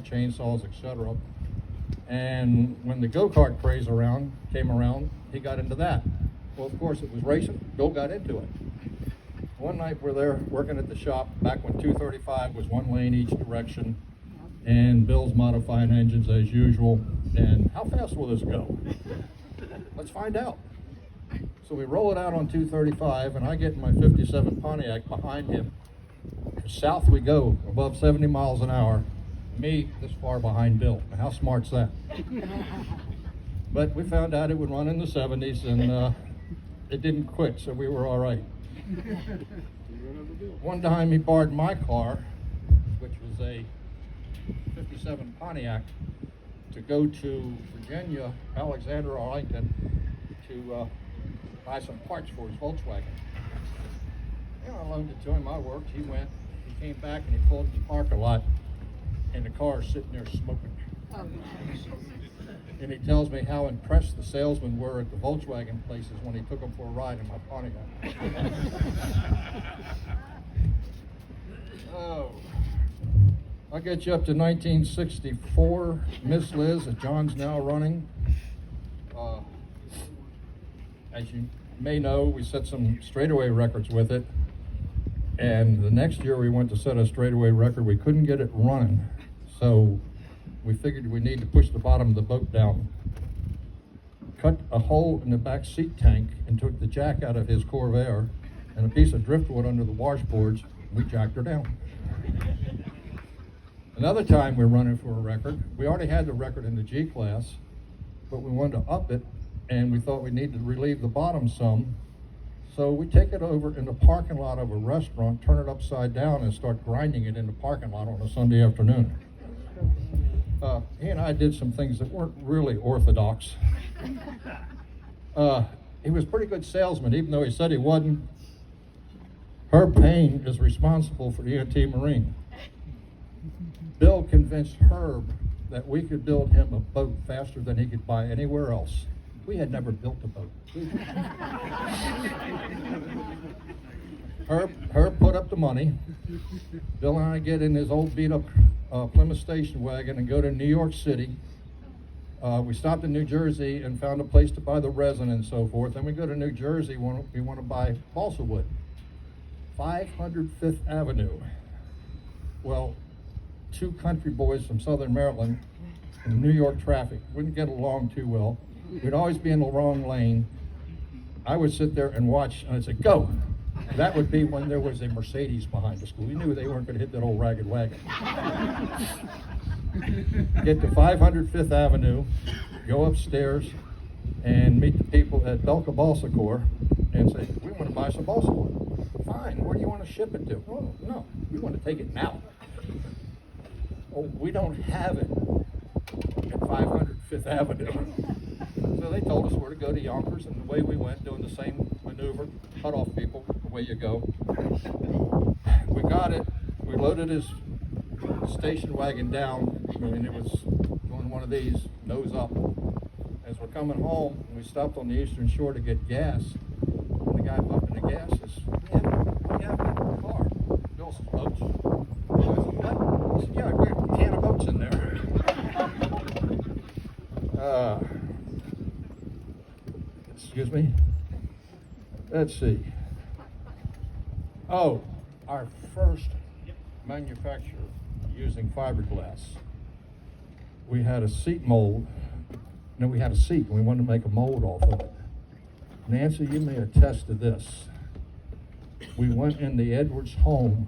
chainsaws, etc. And when the go-kart craze came around, he got into that. Well, of course, it was racing. Bill got into it. One night we're there working at the shop back when 235 was one lane each direction, and Bill's modifying engines as usual. And how fast will this go? Let's find out. So we roll it out on 235, and I get in my 57 Pontiac behind him. South we go, above 70 miles an hour. Me this far behind Bill. Now, how smart's that? But we found out it would run in the 70s, and it didn't quit, so we were all right. One time he borrowed my car, which was a 57 Pontiac, to go to Virginia, Alexander, Arlington, to buy some parts for his Volkswagen. You know, I loaned it to him, I worked, he went, he came back and he pulled in the parking lot, and the car is sitting there smoking. And he tells me how impressed the salesmen were at the Volkswagen places when he took them for a ride in my Pontiac. Oh, I'll get you up to 1964. Miss Liz, that John's now running. As you may know, we set some straightaway records with it. And the next year we went to set a straightaway record. We couldn't get it running. So we figured we need to push the bottom of the boat down. Cut a hole in the back seat tank and took the jack out of his Corvair and a piece of driftwood under the washboards. We jacked her down. Another time we're running for a record. We already had the record in the G class, but we wanted to up it, and we thought we needed to relieve the bottom some. So we take it over in the parking lot of a restaurant, turn it upside down, and start grinding it in the parking lot on a Sunday afternoon. He and I did some things that weren't really orthodox. He was a pretty good salesman, even though he said he wasn't. Herb Payne is responsible for E&T Marine. Bill convinced Herb that we could build him a boat faster than he could buy anywhere else. We had never built a boat. Herb put up the money. Bill and I get in his old beat-up Plymouth station wagon and go to New York City. We stopped in New Jersey and found a place to buy the resin and so forth. Then we go to New Jersey when we want to buy balsa wood. 500 Fifth Avenue. Well, two country boys from Southern Maryland in New York traffic wouldn't get along too well. We'd always be in the wrong lane. I would sit there and watch, and I'd say, go. That would be when there was a Mercedes behind us. We knew they weren't going to hit that old ragged wagon. Get to 500 Fifth Avenue, go upstairs, and meet the people at Belka Balsa Corps and say, we want to buy some balsa wood. Fine, where do you want to ship it to? Oh, no, we want to take it now. Oh, we don't have it at 500 Fifth Avenue. So they told us where to go to Yonkers, and away we went doing the same maneuver, cut off people, away you go. We got it, we loaded his station wagon down. I mean, it was doing one of these, nose up. As we're coming home, we stopped on the Eastern Shore to get gas. And the guy pumping the gas says, we have it in the car. Bill says, boats? I said, what? He said, yeah, we have a can of boats in there. Excuse me? Let's see. Oh, our first manufacturer using fiberglass. We had a seat mold. No, we had a seat, and we wanted to make a mold off of it. Nancy, you may attest to this. We went in the Edwards home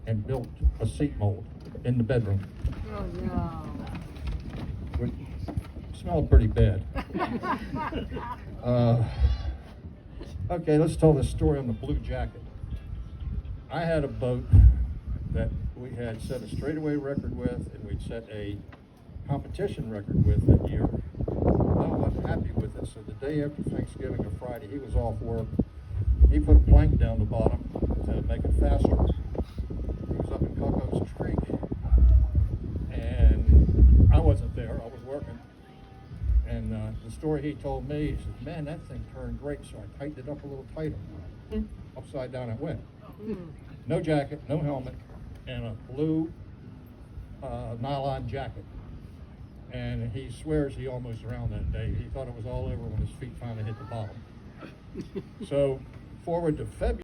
and built a seat mold in the bedroom. Oh, no. It smelled pretty bad. Okay, let's tell this story on the Blue Jacket. I had a boat that we had set a straightaway record with, and we'd set a competition record with that year. I wasn't happy with it, so the day after Thanksgiving, a Friday, he was off work. He put a plank down the bottom to make it faster. He was up in Cocos Creek, and I wasn't there, I was working. And the story he told me, he said, man, that thing turned great, so I tightened it up a little tighter. Upside down it went. No jacket, no helmet, and a blue nylon jacket. And he swears he almost drowned that day. He thought it was all over when his feet finally hit the bottom. So forward to February.